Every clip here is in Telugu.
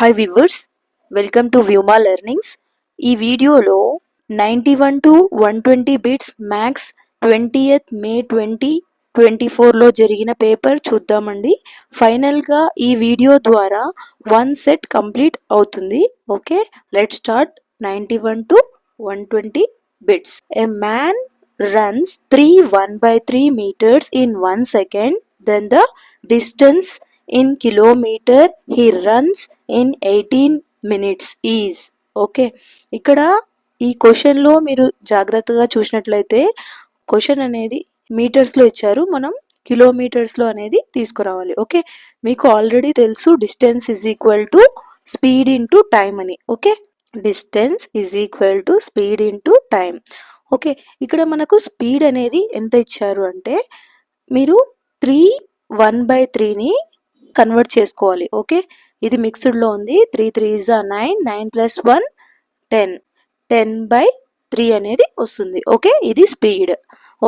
Hi viewers, welcome to Vyoma learnings. ఈ వీడియోలో 91 to 120 bits maths 20th May 2024లో జరిగిన పేపర్ చూద్దామండి. ఫైనల్గా ఈ వీడియో ద్వారా 1 సెట్ కంప్లీట్ అవుతుంది. Okay, let's start. 91 to 120 bits. A man runs 3 1/3 meters in 1 second, then the distance in kilometer he runs in 18 minutes is. Okay, ఇక్కడ ఈ క్వశ్చన్లో మీరు జాగ్రత్తగా చూసినట్లయితే క్వశ్చన్ అనేది మీటర్స్లో ఇచ్చారు, మనం కిలోమీటర్స్లో అనేది తీసుకురావాలి. ఓకే, మీకు ఆల్రెడీ తెలుసు distance is equal to speed into time అని. Okay, distance is equal to speed into time. Okay, ఇక్కడ మనకు స్పీడ్ అనేది ఎంత ఇచ్చారు అంటే మీరు 3 1/3ని కన్వర్ట్ చేసుకోవాలి. ఓకే, ఇది మిక్స్డ్లో ఉంది. 3 3s 9, 9 + 1 10, 10/3 అనేది వస్తుంది. ఓకే, ఇది స్పీడ్.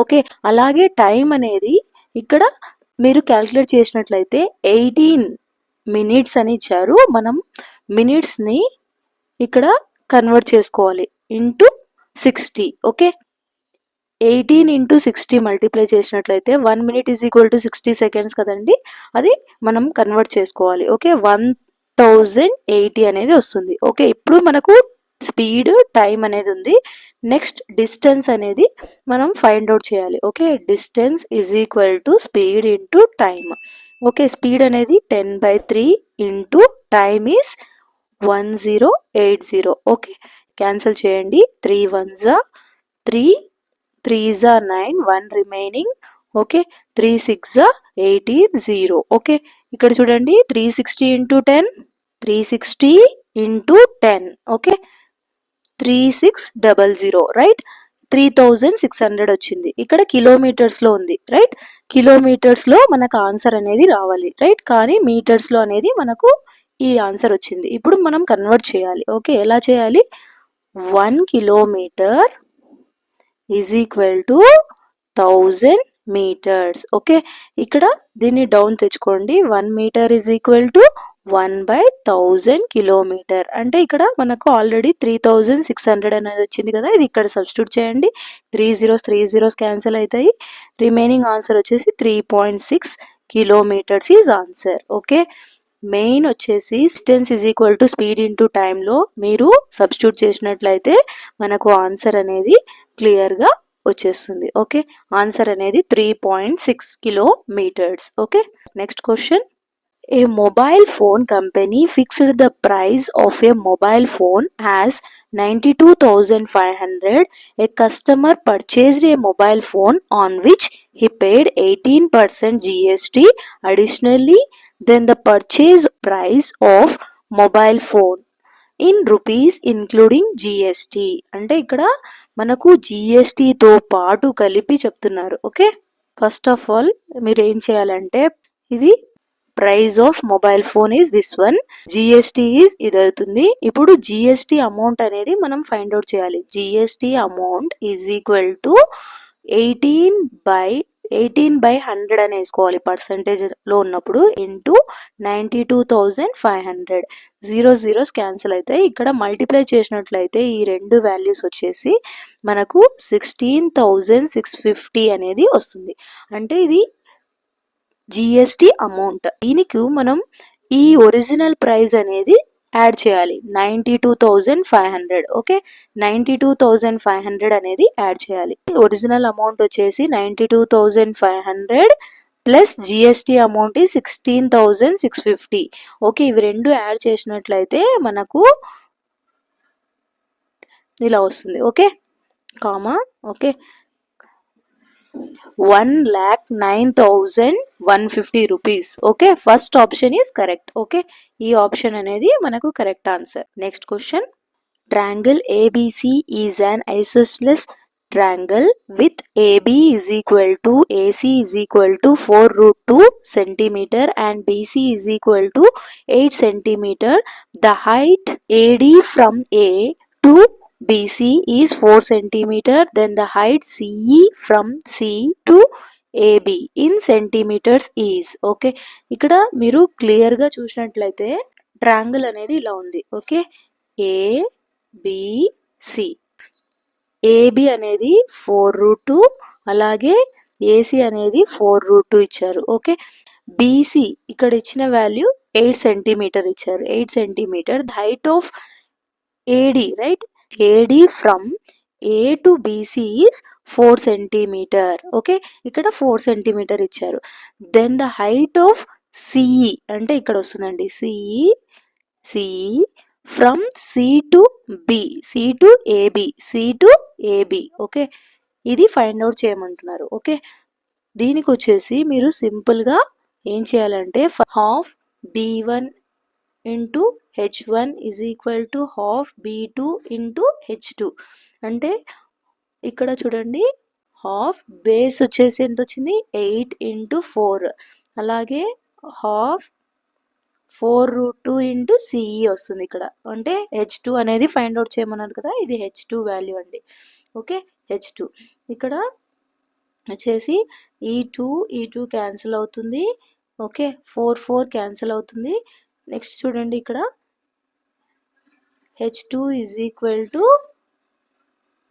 ఓకే, అలాగే టైం అనేది ఇక్కడ మీరు క్యాల్కులేట్ చేసినట్లయితే 18 minutes అని ఇచ్చారు. మనం మినిట్స్ని ఇక్కడ కన్వర్ట్ చేసుకోవాలి ఇంటూ 60. ఓకే, 18 × 60 మల్టిప్లై చేసినట్లయితే 1 minute is equal to 60 seconds కదండి, అది మనం కన్వర్ట్ చేసుకోవాలి. ఓకే, 1080 అనేది వస్తుంది. ఓకే, ఇప్పుడు మనకు స్పీడ్ టైం అనేది ఉంది. నెక్స్ట్ డిస్టెన్స్ అనేది మనం ఫైండ్ అవుట్ చేయాలి. Okay, distance is equal to speed into time. Okay, speed అనేది 10/3 into time is 1080. Okay, cancel చేయండి. 3 1s 3, 3s 9, 1 remaining. Okay, 3 6 18 0. Okay, ఇక్కడ చూడండి 360 × 10, 360 × 10. ఓకే, 3600. రైట్, 3600 వచ్చింది. ఇక్కడ కిలోమీటర్స్లో ఉంది. రైట్, కిలోమీటర్స్లో మనకు ఆన్సర్ అనేది రావాలి. రైట్, కానీ మీటర్స్లో అనేది మనకు ఈ ఆన్సర్ వచ్చింది. ఇప్పుడు మనం కన్వర్ట్ చేయాలి. ఓకే, ఎలా చేయాలి? 1 kilometer is equal to 1000 meters. Okay, ఇక్కడ దీన్ని డౌన్ తెచ్చుకోండి. 1 meter is equal to 1/1000 kilometre. అంటే ఇక్కడ మనకు ఆల్రెడీ 3600 అనేది వచ్చింది కదా, ఇది ఇక్కడ సబ్స్టిట్యూట్ చేయండి. 3 zeros క్యాన్సిల్ అవుతాయి. రిమైనింగ్ ఆన్సర్ వచ్చేసి 3.6 kilometers is answer. Okay, main వచ్చేసి distance is equal to speed into టైంలో మీరు సబ్స్టిట్యూట్ చేసినట్లయితే మనకు ఆన్సర్ అనేది క్లియర్గా వచ్చేస్తుంది. ఓకే, ఆన్సర్ అనేది 3.6 kilometers. Okay, next question. A mobile phone company fixed the price of a mobile phone as 92,500. A customer purchased a mobile phone on which he paid 18% GST. Additionally, then the purchase price of mobile phone in rupees including GST. అంటే ఇక్కడ మనకు GSTతో పాటు కలిపి చెప్తున్నారు. ఓకే, ఫస్ట్ ఆఫ్ ఆల్ మీరు ఏం చేయాలంటే ఇది price of mobile phone is this one, GST is ఇది అవుతుంది. ఇప్పుడు జిఎస్టీ అమౌంట్ అనేది మనం ఫైండ్ అవుట్ చేయాలి. GST amount is equal to 18/100 అని వేసుకోవాలి పర్సంటేజ్లో ఉన్నప్పుడు, ఇంటూ 92,500. 0 zeros క్యాన్సిల్ అవుతాయి. ఇక్కడ మల్టిప్లై చేసినట్లయితే ఈ రెండు వాల్యూస్ వచ్చేసి మనకు 16,650 అనేది వస్తుంది. అంటే ఇది జిఎస్టీ అమౌంట్. దీనికి మనం ఈ ఒరిజినల్ ప్రైస్ అనేది యాడ్ చేయాలి, 92,500. ఓకే, 92,500 అనేది యాడ్ చేయాలి. ఒరిజినల్ అమౌంట్ వచ్చేసి 92,500 ప్లస్ జిఎస్టీ అమౌంట్ 16,650. ఓకే, ఇవి రెండు యాడ్ చేసినట్లయితే మనకు ఇలా వస్తుంది. Okay, comma. Okay, 1,09,150 rupees. Okay, first option is correct. Okay, ఈ ఆప్షన్ అనేది మనకు correct answer. Next question. Triangle ABC is an isosceles triangle with AB is equal to AC is equal to 4√2 cm and BC is equal to 8 cm. The height AD from A to BC is 4 cm. Then the height CE from C to AB in centimeters is. Okay, ఇక్కడ మీరు క్లియర్గా చూసినట్లయితే ట్రయాంగిల్ అనేది ఇలా ఉంది. Okay, ABC. ఏబి అనేది 4√2, అలాగే ఏసీ అనేది 4√2 ఇచ్చారు. ఓకే, బీసీ ఇక్కడ ఇచ్చిన వాల్యూ 8 సెంటీమీటర్ ఇచ్చారు. 8 centimetre. The height of AD, right, AD from A to BC is 4 centimetre. Okay, ఇక్కడ 4 సెంటీమీటర్ ఇచ్చారు. Then the height of CE అంటే ఇక్కడ వస్తుందండి, CE from C to B, C to AB, C to AB. Okay, ఇది ఫైండ్ అవుట్ చేయమంటున్నారు. ఓకే, దీనికి వచ్చేసి మీరు సింపుల్గా ఏం చేయాలంటే half b1 into h1 is equal to half b2 into h2. అంటే ఇక్కడ చూడండి, హాఫ్ బేస్ వచ్చేసి ఎంత వచ్చింది, 8 ఇంటూ 4, అలాగే హాఫ్ 4√2 ఇంటూ సిఈ వస్తుంది ఇక్కడ. అంటే h2 అనేది ఫైండ్ అవుట్ చేయమన్నారు కదా, ఇది h2 వాల్యూ అండి. ఓకే, h2 ఇక్కడ వచ్చేసి ఈ టూ క్యాన్సిల్ అవుతుంది. ఓకే, 4 క్యాన్సిల్ అవుతుంది. నెక్స్ట్ చూడండి, ఇక్కడ h2 is equal to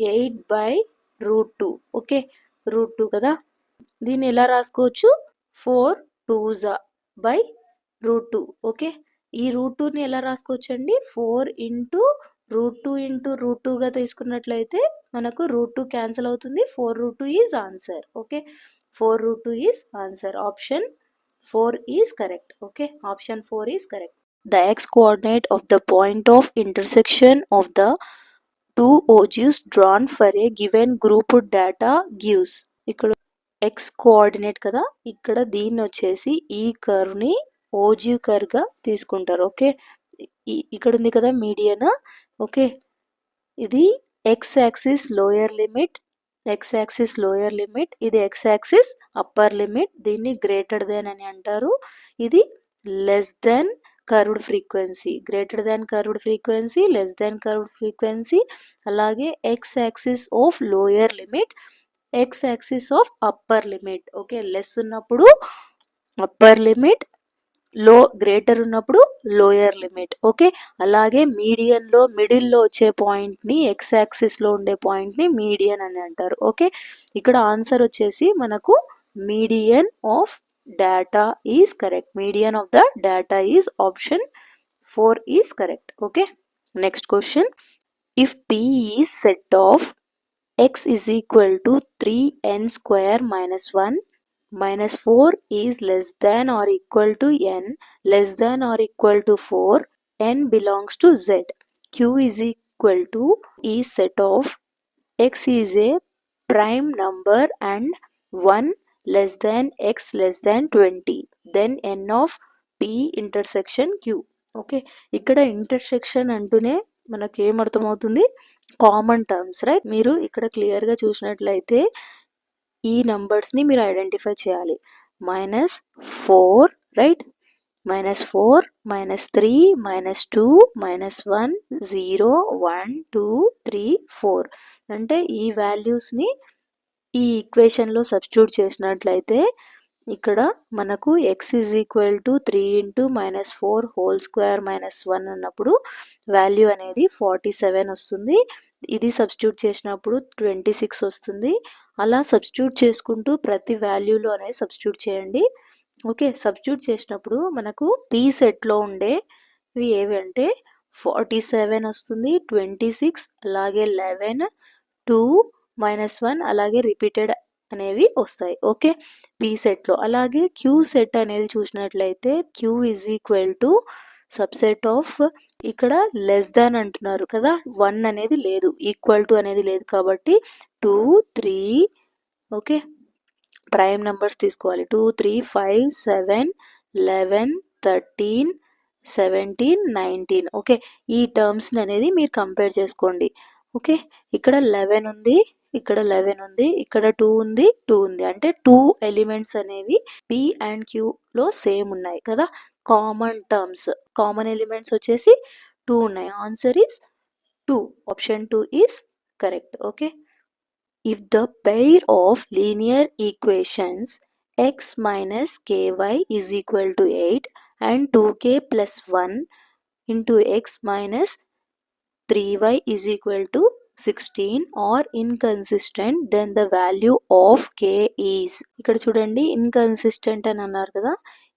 8/√2. Okay, √2 కదా. దీన్ని ఎలా రాసుకోవచ్చు, 4/2. ఓకే, ఈ √2ని ఎలా రాసుకోవచ్చు అండి, 4 ఇంటూ √2 ఇంటూ √2గా తీసుకున్నట్లయితే మనకు √2 క్యాన్సిల్ అవుతుంది. 4√2 is answer. Okay, 4√2 is answer. Option 4 is correct. Okay, option 4 is correct. The x-coordinate of the point of intersection of the two OGs drawn for a given group data gives. ఇక్కడ x కోఆర్డినేట్ కదా, ఇక్కడ దీన్ని వచ్చేసి ఈ కర్వ్ని ఓజీ కర్వ్గా తీసుకుంటారు. ఓకే, ఇక్కడ ఉంది కదా మీడియన్. ఓకే, ఇది x యాక్సిస్ లోయర్ లిమిట్, ఇది x యాక్సిస్ అప్పర్ లిమిట్. దీన్ని గ్రేటర్ దెన్ అని అంటారు. ఇది less than curved frequency, greater than curved frequency, less than curved frequency. అలాగే x axis of lower limit, x axis of upper limit. Okay, less ఉన్నప్పుడు అప్పర్ లిమిట్, గ్రేటర్ ఉన్నప్పుడు లోయర్ లిమిట్. ఓకే, అలాగే మీడియన్లో మిడిల్లో వచ్చే పాయింట్ని, ఎక్స్ యాక్సిస్లో ఉండే పాయింట్ని మీడియన్ అని అంటారు. ఓకే, ఇక్కడ ఆన్సర్ వచ్చేసి మనకు median of data is correct. Median of the data is option 4 is correct. Okay, next question. If P is set of x is equal to 3n square minus 1 minus 4 is less than or equal to n less than or equal to 4, n belongs to z. Q is equal to is set of x is a prime number and 1 less than x less than 20, then n of p intersection q. Okay, ఇక్కడ ఇంటర్సెక్షన్ అంటూనే మనకి ఏమర్థమవుతుంది, కామన్ టర్మ్స్, రైట్. మీరు ఇక్కడ క్లియర్గా చూసినట్లయితే ఈ నంబర్స్ని మీరు ఐడెంటిఫై చేయాలి. -4, రైట్, -4, -3, -2, -1, 0, 1, 2, 3, 4. అంటే ఈ వాల్యూస్ని ఈ ఈక్వేషన్లో సబ్స్టిట్యూట్ చేసినట్లయితే ఇక్కడ మనకు x is equal to 3 into -4 whole square -1 అన్నప్పుడు వాల్యూ అనేది 47 వస్తుంది. ఇది సబ్స్టిట్యూట్ చేసినప్పుడు 26 వస్తుంది. అలా సబ్స్టిట్యూట్ చేసుకుంటూ ప్రతి వాల్యూలో అనేది సబ్స్టిట్యూట్ చేయండి. ఓకే, సబ్స్టిట్యూట్ చేసినప్పుడు మనకు పీ సెట్లో ఉండేవి ఏవి అంటే 47 వస్తుంది, 26, అలాగే 11, 2, -1, అలాగే రిపీటెడ్ అనేవి వస్తాయి. ఓకే, పీ సెట్లో. అలాగే క్యూ సెట్ అనేది చూసినట్లయితే Q is equal to subset of, ఇక్కడ లెస్ దాన్ అంటున్నారు కదా, 1 అనేది లేదు, ఈక్వల్ టు అనేది లేదు కాబట్టి 2, 3, ఓకే, ప్రైమ్ నెంబర్స్ తీసుకోవాలి. 2, 3, 5, 7, 11, 13, 17, 19. ఓకే, ఈ టర్మ్స్ అనేది మీరు కంపేర్ చేసుకోండి. ఓకే, ఇక్కడ 11 ఉంది, ఇక్కడ 11 ఉంది, ఇక్కడ 2 ఉంది, 2 ఉంది. అంటే 2 ఎలిమెంట్స్ అనేవి పి అండ్ క్యూలో సేమ్ ఉన్నాయి కదా. కామన్ టర్మ్స్, కామన్ ఎలిమెంట్స్ వచ్చేసి 2 ఉన్నాయి. Answer is 2. Option 2 is correct. Okay, if the pair of linear equations x minus ky is equal to 8 and 2k plus 1 into x minus 3y is equal to 16 or inconsistent, then the value of k is, ఇక్కడ చూడండి inconsistent అని అన్నారు కదా,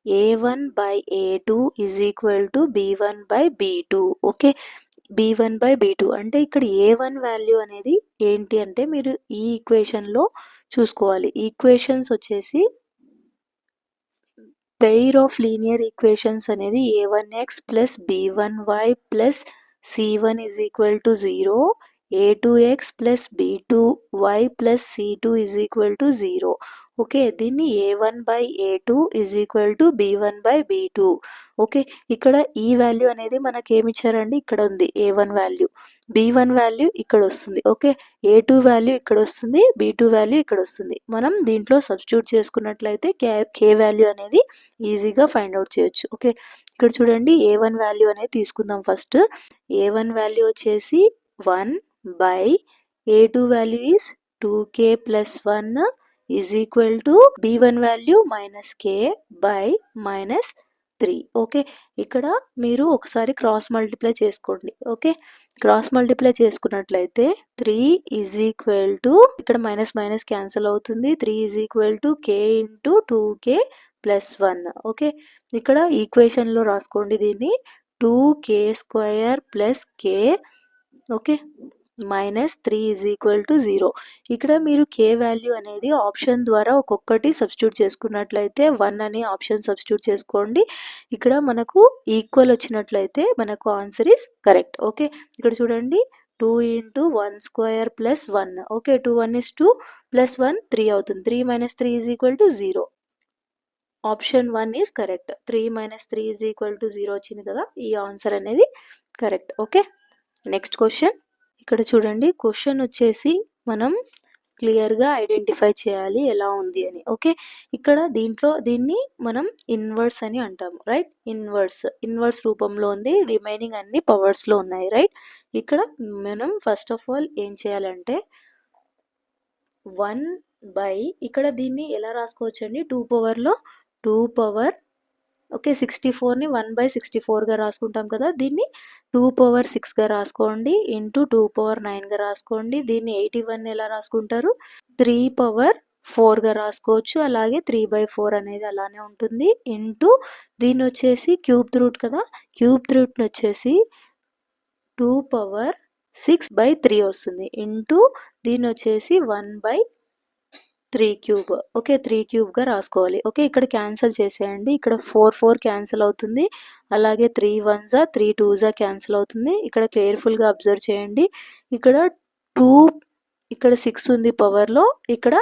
a1 by a2 is equal to b1 by b2. Okay, b1 by b2 అంటే ఇక్కడ a1 వాల్యూ అనేది ఏంటి అంటే మీరు ఈ ఈక్వేషన్లో చూసుకోవాలి. ఈక్వేషన్స్ వచ్చేసి పెయిర్ ఆఫ్ లీనియర్ ఈక్వేషన్స్ అనేది a1x plus b1y plus c1 is equal to 0, a2x plus b2y plus c2 is equal to 0. Okay, దీన్ని a1 by a2 is equal to b1 by b2. Okay, ఇక్కడ ఈ వాల్యూ అనేది మనకి ఏమి ఇచ్చారండి, ఇక్కడ ఉంది a1 వాల్యూ, b1 వాల్యూ ఇక్కడ వస్తుంది. ఓకే, a2 వాల్యూ ఇక్కడ వస్తుంది, b2 వాల్యూ ఇక్కడ వస్తుంది. మనం దీంట్లో సబ్స్టిట్యూట్ చేసుకున్నట్లయితే k వాల్యూ అనేది ఈజీగా ఫైండ్ అవుట్ చేయొచ్చు. ఓకే, ఇక్కడ చూడండి a1 వాల్యూ అనేది తీసుకుందాం. ఫస్ట్ a1 వాల్యూ వచ్చేసి 1 by a2 value is 2k plus 1 is equal to b1 value minus k by minus 3. Okay, ఇక్కడ మీరు ఒకసారి క్రాస్ మల్టిప్లై చేసుకోండి. ఓకే, క్రాస్ మల్టిప్లై చేసుకున్నట్లయితే 3 is equal to, ఇక్కడ మైనస్ మైనస్ క్యాన్సిల్ అవుతుంది, 3 is equal to k into 2k plus 1. Okay, ఇక్కడ ఈక్వేషన్లో రాసుకోండి దీన్ని, 2k square plus k, okay, minus 3 is equal to 0. ఇక్కడ మీరు k వాల్యూ అనేది ఆప్షన్ ద్వారా ఒక్కొక్కటి సబ్స్టిట్యూట్ చేసుకున్నట్లయితే 1 అనే ఆప్షన్ సబ్స్టిట్యూట్ చేసుకోండి. ఇక్కడ మనకు ఈక్వల్ వచ్చినట్లయితే మనకు ఆన్సర్ ఈస్ కరెక్ట్. ఓకే, ఇక్కడ చూడండి 2 into 1 square plus 1. Okay, 2 1 is 2 plus 1 3 అవుతుంది. 3 minus 3 is equal to 0. Option 1 is correct. 3 minus 3 is equal to 0 వచ్చింది కదా, ఈ ఆన్సర్ అనేది కరెక్ట్. Okay, next question. ఇక్కడ చూడండి క్వశ్చన్ వచ్చేసి మనం క్లియర్గా ఐడెంటిఫై చేయాలి ఎలా ఉంది అని. ఓకే, ఇక్కడ దీన్ని మనం ఇన్వర్స్ అని అంటాము, రైట్. ఇన్వర్స్ రూపంలో ఉంది, రిమైనింగ్ అన్ని పవర్స్లో ఉన్నాయి, రైట్. ఇక్కడ మనం ఫస్ట్ ఆఫ్ ఆల్ ఏం చేయాలంటే 1 by, ఇక్కడ దీన్ని ఎలా రాసుకోవచ్చు అండి, 2 పవర్లో 2 పవర్, ఓకే, 64ని 1 by 64గా రాసుకుంటాం కదా, దీన్ని 2 పవర్ 6గా రాసుకోండి, ఇంటూ 2 పవర్ 9గా రాసుకోండి. దీన్ని 81 ఎలా రాసుకుంటారు, 3 పవర్ 4గా రాసుకోవచ్చు, అలాగే 3/4 అనేది అలానే ఉంటుంది, ఇంటూ దీన్ని వచ్చేసి క్యూబ్ రూట్ కదా, క్యూబ్ రూట్ని వచ్చేసి 2 పవర్ 6/3 వస్తుంది, ఇంటూ దీన్ని వచ్చేసి 1/3 క్యూబ్. ఓకే, 3 క్యూబ్గా రాసుకోవాలి. ఓకే, ఇక్కడ క్యాన్సిల్ చేసేయండి, ఇక్కడ 4 క్యాన్సిల్ అవుతుంది, అలాగే 3 1s 3 2s క్యాన్సిల్ అవుతుంది. ఇక్కడ కేర్ఫుల్గా అబ్జర్వ్ చేయండి, ఇక్కడ 2, ఇక్కడ 6 ఉంది పవర్లో, ఇక్కడ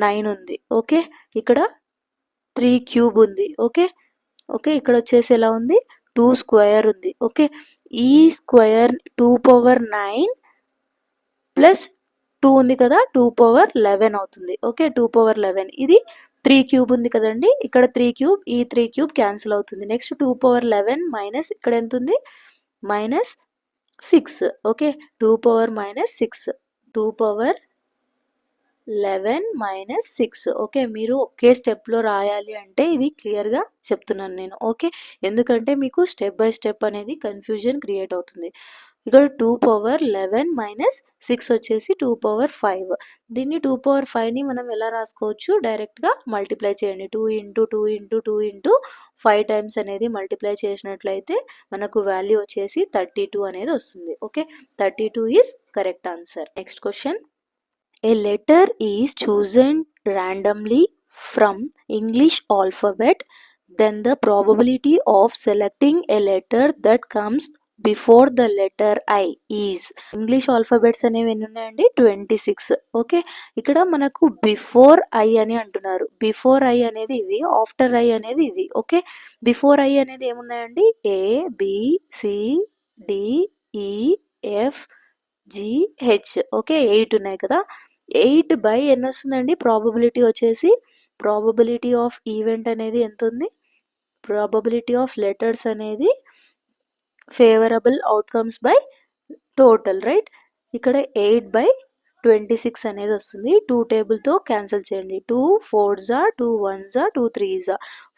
9 ఉంది. ఓకే, ఇక్కడ 3 క్యూబ్ ఉంది. ఓకే, ఇక్కడ వచ్చేసి ఎలా ఉంది, 2 స్క్వేర్ ఉంది. ఓకే, ఈ స్క్వేర్ 2 పవర్ 9 ప్లస్ 2 ఉంది కదా, 2 పవర్ 11 అవుతుంది. ఓకే, 2 పవర్ 11, ఇది 3 క్యూబ్ ఉంది కదండి, ఇక్కడ 3 క్యూబ్, ఈ 3 క్యూబ్ క్యాన్సిల్ అవుతుంది. నెక్స్ట్ 2 పవర్ 11 మైనస్ ఇక్కడ ఎంత ఉంది, minus 6. Okay, 2 power minus 6, 2 power 11 minus 6. Okay, మీరు ఒకే స్టెప్లో రాయాలి అంటే ఇది క్లియర్గా చెప్తున్నాను నేను. ఓకే, ఎందుకంటే మీకు స్టెప్ బై స్టెప్ అనేది కన్ఫ్యూజన్ క్రియేట్ అవుతుంది. ఇక్కడ 2 పవర్ 11 మైనస్ 6 వచ్చేసి 2 పవర్ 5. దీన్ని 2 పవర్ 5ని మనం ఎలా రాసుకోవచ్చు, డైరెక్ట్గా మల్టిప్లై చేయండి. 2 ఇంటూ 2 ఇంటూ 2 ఇంటూ 5 టైమ్స్ అనేది మల్టిప్లై చేసినట్లయితే మనకు వాల్యూ వచ్చేసి 32 అనేది వస్తుంది. Okay, 32 is correct answer. Next question. A letter is chosen randomly from English alphabet, then the probability of selecting a letter that comes before the letter I is. English alphabets అనేవి ఎన్ని ఉన్నాయండి, 26. ఓకే, ఇక్కడ మనకు బిఫోర్ ఐ అని అంటున్నారు. బిఫోర్ ఐ అనేది ఇవి, ఆఫ్టర్ ఐ అనేది ఇది. ఓకే, బిఫోర్ ఐ అనేది ఏమున్నాయండి, A B C D E F G H. Okay, 8 ఉన్నాయి కదా, 8 by ఎన్ని వస్తుందండి, ప్రాబబిలిటీ వచ్చేసి, ప్రాబబిలిటీ ఆఫ్ ఈవెంట్ అనేది ఎంత ఉంది, ప్రాబబిలిటీ ఆఫ్ లెటర్స్ అనేది favourable outcomes by total, right. ఇక్కడ 8/26 అనేది వస్తుంది. 2 టేబుల్తో క్యాన్సిల్ చేయండి, 2 4s 2 1s 2 3s,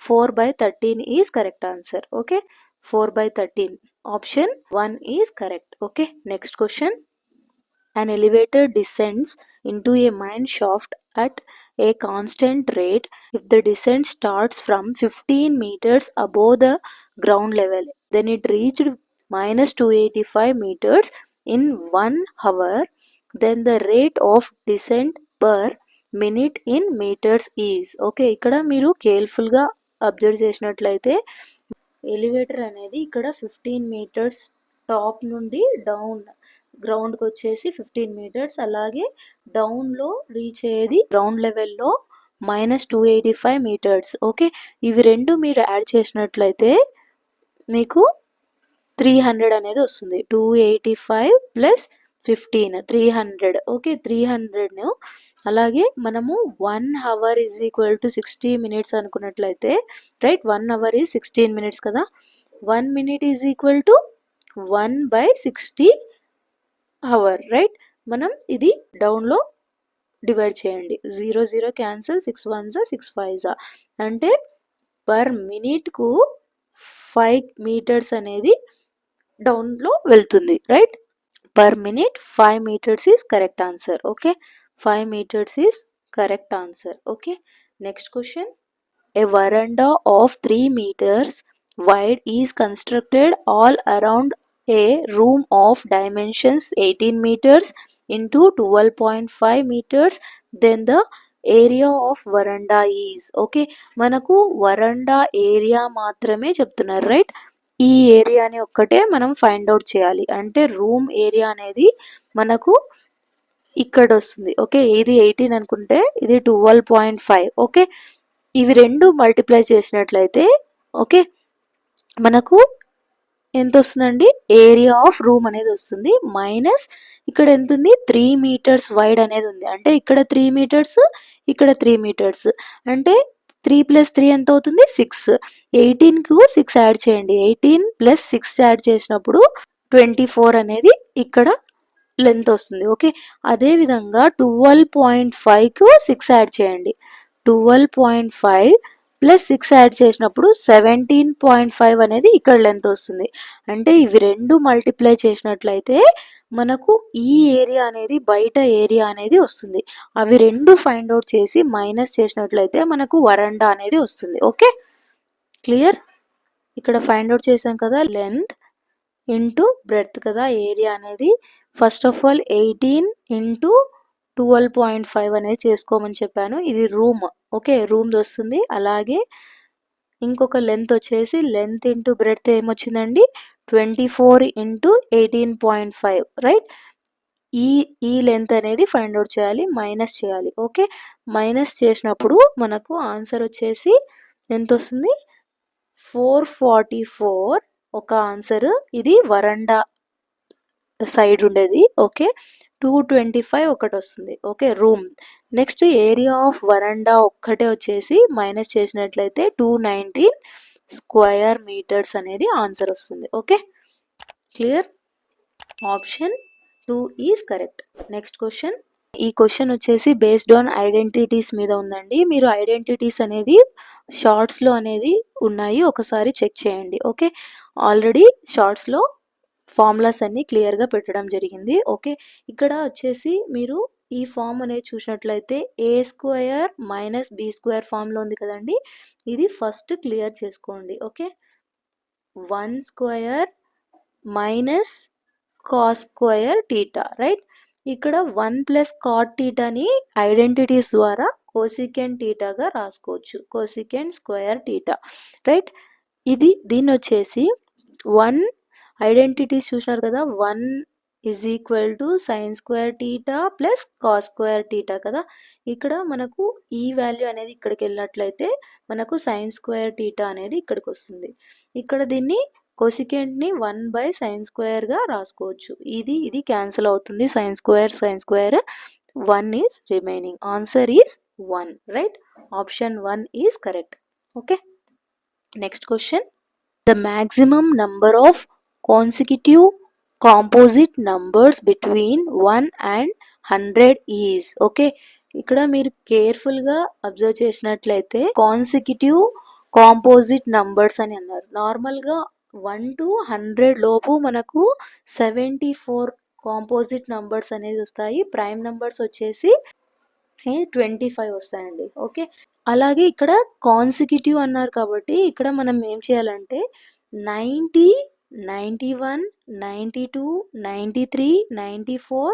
4/13 is correct answer. Okay, 4/13. Option 1 is correct. Okay, next question. An elevator descends into a mine shaft at a constant rate if the descent starts from 15 meters above the ground level. Then it reached minus 285 meters in 1 hour. Then the rate of descent per minute in meters is. Okay, ఇక్కడ మీరు కేర్ఫుల్గా అబ్జర్వ్ చేసినట్లయితే ఎలివేటర్ అనేది ఇక్కడ 15 మీటర్స్ టాప్ నుండి డౌన్ గ్రౌండ్కి వచ్చేసి 15 మీటర్స్, అలాగే డౌన్లో రీచ్ అయ్యేది గ్రౌండ్ లెవెల్లో minus 285 మీటర్స్. ఓకే, ఇవి రెండు మీరు యాడ్ చేసినట్లయితే మీకు 300 అనేది వస్తుంది. 285 ప్లస్ 15 300. ఓకే, 300ను అలాగే మనము 1 hour is equal to 60 minutes అనుకున్నట్లయితే, రైట్, 1 అవర్ ఈజ్ 16 మినిట్స్ కదా, 1 minute is equal to 1/60 hour, right. మనం ఇది డౌన్లో డివైడ్ చేయండి. 0 0 క్యాన్సల్, 6 1s 6 5s, అంటే పర్ మినిట్కు 5 మీటర్స్ అనేది డౌన్లో వెళ్తుంది, right. Per minute 5 meters is correct answer. Okay, 5 meters is correct answer. Okay, next question. A veranda of 3 meters wide is constructed all around a room of dimensions 18 meters into 12.5 meters. Then the area of వరండా ఈజ్. ఓకే, మనకు వరండా ఏరియా మాత్రమే చెప్తున్నారు, రైట్. ఈ ఏరియాని ఒక్కటే మనం ఫైండ్ అవుట్ చేయాలి. అంటే రూమ్ ఏరియా అనేది మనకు ఇక్కడ వస్తుంది. ఓకే, ఇది 18 అనుకుంటే ఇది 12.5. ఓకే, ఇవి రెండు మల్టిప్లై చేసినట్లయితే ఓకే మనకు ఎంత వస్తుందండి, ఏరియా ఆఫ్ రూమ్ అనేది వస్తుంది. మైనస్ ఇక్కడ ఎంత ఉంది, 3 meters వైడ్ అనేది ఉంది. అంటే ఇక్కడ 3 meters, ఇక్కడ 3 meters, అంటే 3 + 3 ఎంత అవుతుంది, 6. 18కు 6 యాడ్ చేయండి. 18 + 6 యాడ్ చేసినప్పుడు 24 అనేది ఇక్కడ లెంత్ వస్తుంది. ఓకే, అదేవిధంగా 12.5కు 6 యాడ్ చేయండి. 12.5 + 6 యాడ్ చేసినప్పుడు 17.5 అనేది ఇక్కడ లెంత్ వస్తుంది. అంటే ఇవి రెండు మల్టిప్లై చేసినట్లయితే మనకు ఈ ఏరియా అనేది బయట ఏరియా అనేది వస్తుంది. అవి రెండు ఫైండ్ అవుట్ చేసి మైనస్ చేసినట్లయితే మనకు వరండా అనేది వస్తుంది. Okay, clear. ఇక్కడ ఫైండ్ అవుట్ చేసాం కదా, లెంత్ ఇంటూ బ్రెడ్త్ కదా ఏరియా అనేది. ఫస్ట్ ఆఫ్ ఆల్ 18 ఇంటూ 12.5 అనేది చేసుకోమని చెప్పాను. ఇది రూమ్. ఓకే, రూమ్ది వస్తుంది. అలాగే ఇంకొక లెంత్ వచ్చేసి లెంత్ ఇంటూ బ్రెడ్త్ ఏమొచ్చిందండి, 24 ఇంటూ 18.5, రైట్. ఈ లెంత్ అనేది ఫైండ్ అవుట్ చేయాలి, మైనస్ చేయాలి. ఓకే, మైనస్ చేసినప్పుడు మనకు ఆన్సర్ వచ్చేసి ఎంత వస్తుంది, 444 ఒక ఆన్సర్. ఇది వరండా సైడ్ ఉండేది. ఓకే, 225 ఒకటి వస్తుంది. Okay, room. Next area of వరండా ఒక్కటే వచ్చేసి మైనస్ చేసినట్లయితే 219 స్క్వేర్ మీటర్స్ అనేది ఆన్సర్ వస్తుంది. Okay, clear. Option 2 is correct. Next question. ఈ క్వశ్చన్ వచ్చేసి బేస్డ్ ఆన్ ఐడెంటిటీస్ మీద ఉందండి. మీరు ఐడెంటిటీస్ అనేది షార్ట్స్లో అనేది ఉన్నాయి, ఒకసారి చెక్ చేయండి. ఓకే, ఆల్రెడీ షార్ట్స్లో ఫార్ములాస్ అన్ని క్లియర్గా పెట్టడం జరిగింది. ఓకే, ఇక్కడ వచ్చేసి మీరు ఈ ఫామ్ అనేది చూసినట్లయితే a² - b² ఫామ్లో ఉంది కదండి. ఇది ఫస్ట్ క్లియర్ చేసుకోండి. Okay, 1² minus cos² θ, right. ఇక్కడ 1 + cot θని ఐడెంటిటీస్ ద్వారా కోసికెంట్ θగా రాసుకోవచ్చు. cosec²θ, right. దీన్ని వచ్చేసి 1 ఐడెంటిటీస్ చూసినారు కదా, 1 = sin² θ ప్లస్ cos² θ కదా. ఇక్కడ మనకు ఈ వాల్యూ అనేది ఇక్కడికి వెళ్ళినట్లయితే మనకు sin² θ అనేది ఇక్కడికి వస్తుంది. ఇక్కడ దీన్ని కోసికెంట్ని 1/sin²గా రాసుకోవచ్చు. ఇది క్యాన్సిల్ అవుతుంది. sin², 1 is remaining. Answer is 1, right. Option 1 is correct. Okay, next question. The maximum number of consecutive composite numbers between 1 and 100 is. Okay, ఇక్కడ మీరు కేర్ఫుల్గా అబ్జర్వ్ చేసినట్లయితే కాన్సిక్యూటివ్ కాంపోజిట్ నంబర్స్ అని అన్నారు. నార్మల్గా 1 to 100 లోపు మనకు 74 కాంపోజిట్ నంబర్స్ అనేది వస్తాయి. ప్రైమ్ నంబర్స్ వచ్చేసి 25 వస్తాయండి. ఓకే, అలాగే ఇక్కడ కాన్సిక్యూటివ్ అన్నారు కాబట్టి ఇక్కడ మనం ఏం చేయాలంటే 90, 91, 92, 93, 94,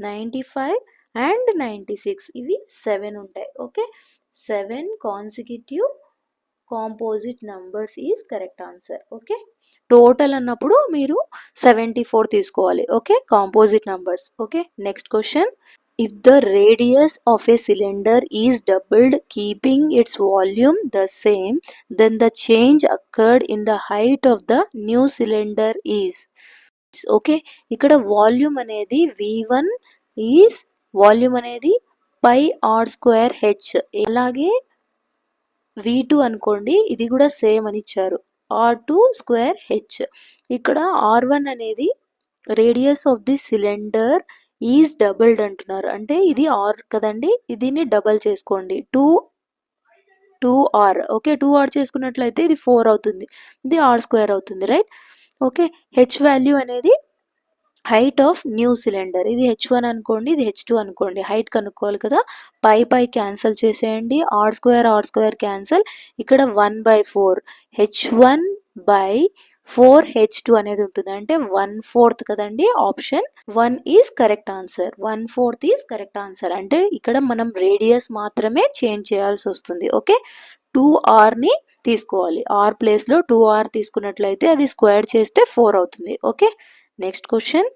95 అండ్ 96 ఇవి 7 ఉంటాయి. Okay, 7 consecutive composite numbers is correct answer. Okay, total అన్నప్పుడు మీరు 74 తీసుకోవాలి. Okay, composite numbers. Okay, next question. If the radius of a cylinder is doubled keeping its volume the same, then the change occurred in the height of the new cylinder is. Okay, ఇక్కడ వాల్యూమ్ అనేది V1 ఈజ్ వాల్యూమ్ అనేది పై ఆర్ స్క్వేర్ హెచ్. అలాగే V2 అనుకోండి, ఇది కూడా సేమ్ అని ఇచ్చారు, R2 స్క్వేర్ హెచ్. ఇక్కడ R1 అనేది radius of the cylinder is doubled అంటున్నారు, అంటే ఇది ఆర్ కదండి, దీన్ని డబల్ చేసుకోండి, 2R. ఓకే, 2R చేసుకున్నట్లయితే ఇది 4 అవుతుంది, ఇది ఆర్ స్క్వేర్ అవుతుంది, రైట్. ఓకే, హెచ్ వాల్యూ అనేది హైట్ ఆఫ్ న్యూ సిలిండర్, ఇది H1 అనుకోండి, ఇది H2 అనుకోండి, హైట్ కనుక్కోవాలి కదా, పై క్యాన్సల్ చేసేయండి, ఆర్ స్క్వేర్ క్యాన్సల్, ఇక్కడ 1/4 H1/4 H2 అనేది ఉంటుంది, అంటే 1/4 కదండి. Option 1 is correct answer, 1/4 is correct answer. అంటే ఇక్కడ మనం రేడియస్ మాత్రమే చేంజ్ చేయాల్సి వస్తుంది. ఓకే, 2Rని తీసుకోవాలి, R ప్లేస్లో 2R తీసుకున్నట్లయితే అది స్క్వేర్ చేస్తే 4 అవుతుంది. Okay, next question.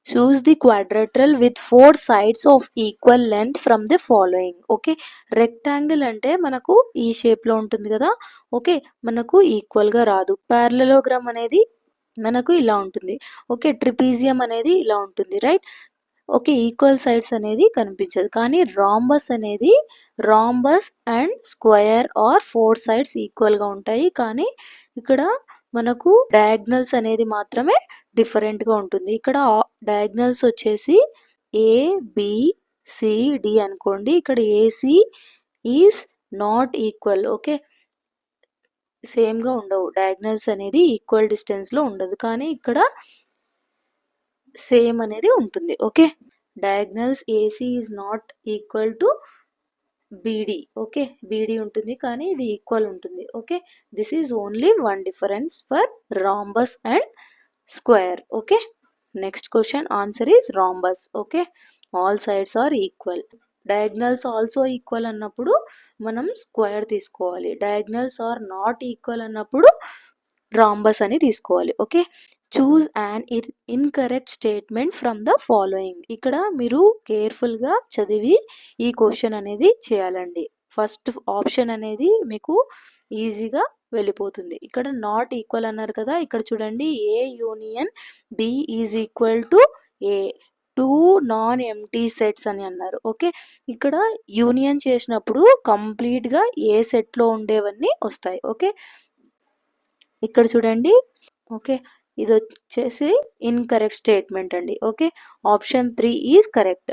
Choose the quadrilateral with 4 sides of equal length from the following. Okay, rectangle అంటే మనకు ఈ షేప్లో ఉంటుంది కదా. ఓకే, మనకు ఈక్వల్గా రాదు. ప్యారలలోగ్రామ్ అనేది మనకు ఇలా ఉంటుంది. ఓకే, ట్రిపీజియం అనేది ఇలా ఉంటుంది, రైట్. ఓకే, ఈక్వల్ సైడ్స్ అనేది కనిపించదు. కానీ రాంబస్ అనేది rhombus and square are 4 sides ఈక్వల్గా ఉంటాయి. కానీ ఇక్కడ మనకు డయాగ్నల్స్ అనేది మాత్రమే డిఫరెంట్గా ఉంటుంది. ఇక్కడ డయాగ్నల్స్ వచ్చేసి ABCD అనుకోండి, ఇక్కడ AC is not equal. Okay, సేమ్గా ఉండవు, డయాగ్నల్స్ అనేది ఈక్వల్ డిస్టెన్స్లో ఉండదు, కానీ ఇక్కడ సేమ్ అనేది ఉంటుంది. Okay, diagonals AC is not equal to BD. Okay, BD ఉంటుంది కానీ ఇది ఈక్వల్ ఉంటుంది. Okay, this is only one difference for rhombus and square. Okay, next question, answer is rhombus. Okay, all sides are equal. Diagonals also equal అన్నప్పుడు మనం స్క్వేర్ తీసుకోవాలి, డయాగ్నల్స్ ఆర్ నాట్ ఈక్వల్ అన్నప్పుడు రాంబస్ అని తీసుకోవాలి. Okay, choose and incorrect statement from the following. ఇక్కడ మీరు కేర్ఫుల్గా చదివి ఈ క్వశ్చన్ అనేది చేయాలండి. ఫస్ట్ ఆప్షన్ అనేది మీకు ఈజీగా వెళ్ళిపోతుంది. ఇక్కడ నాట్ ఈక్వల్ అన్నారు కదా, ఇక్కడ చూడండి A union B is equal to A, 2 non empty sets అని అన్నారు. ఓకే, ఇక్కడ యూనియన్ చేసినప్పుడు కంప్లీట్గా ఏ సెట్లో ఉండేవన్నీ వస్తాయి. ఓకే, ఇక్కడ చూడండి. ఓకే, ఇది వచ్చేసి ఇన్కరెక్ట్ స్టేట్మెంట్ అండి. Okay, option 3 is correct.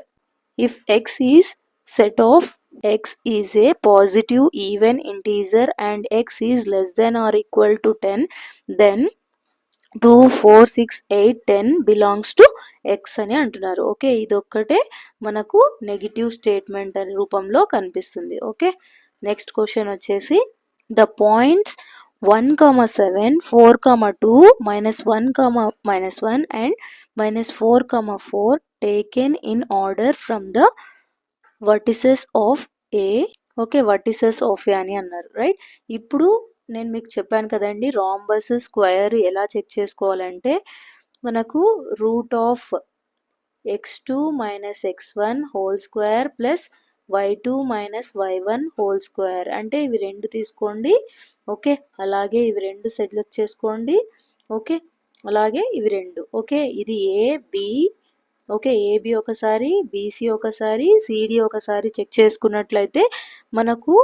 If X is set of X is a positive even integer and X is less than or equal to 10, then 2, 4, 6, 8, 10 belongs to X అని అంటున్నారు. ఓకే, ఇదొక్కటే మనకు నెగిటివ్ స్టేట్మెంట్ అనే రూపంలో కనిపిస్తుంది. ఓకే, నెక్స్ట్ క్వశ్చన్ వచ్చేసి the points 1,7, 4,2, -1, and -4,4 taken in order from the vertices of A. Okay, vertices of A అని అన్నారు, రైట్. ఇప్పుడు నేను మీకు చెప్పాను కదండి, రాంబస్ స్క్వేర్ ఎలా చెక్ చేసుకోవాలంటే మనకు root of x2 - x1 whole square plus y2 - y1 whole square, అంటే ఇవి రెండు తీసుకోండి. ఓకే, అలాగే ఇవి రెండు సెలెక్ట్ చేసుకోండి. ఓకే, అలాగే ఇవి రెండు. ఓకే, ఇది AB. ఓకే, AB ఒకసారి, BC ఒకసారి, CD ఒకసారి చెక్ చేసుకున్నట్లయితే మనకు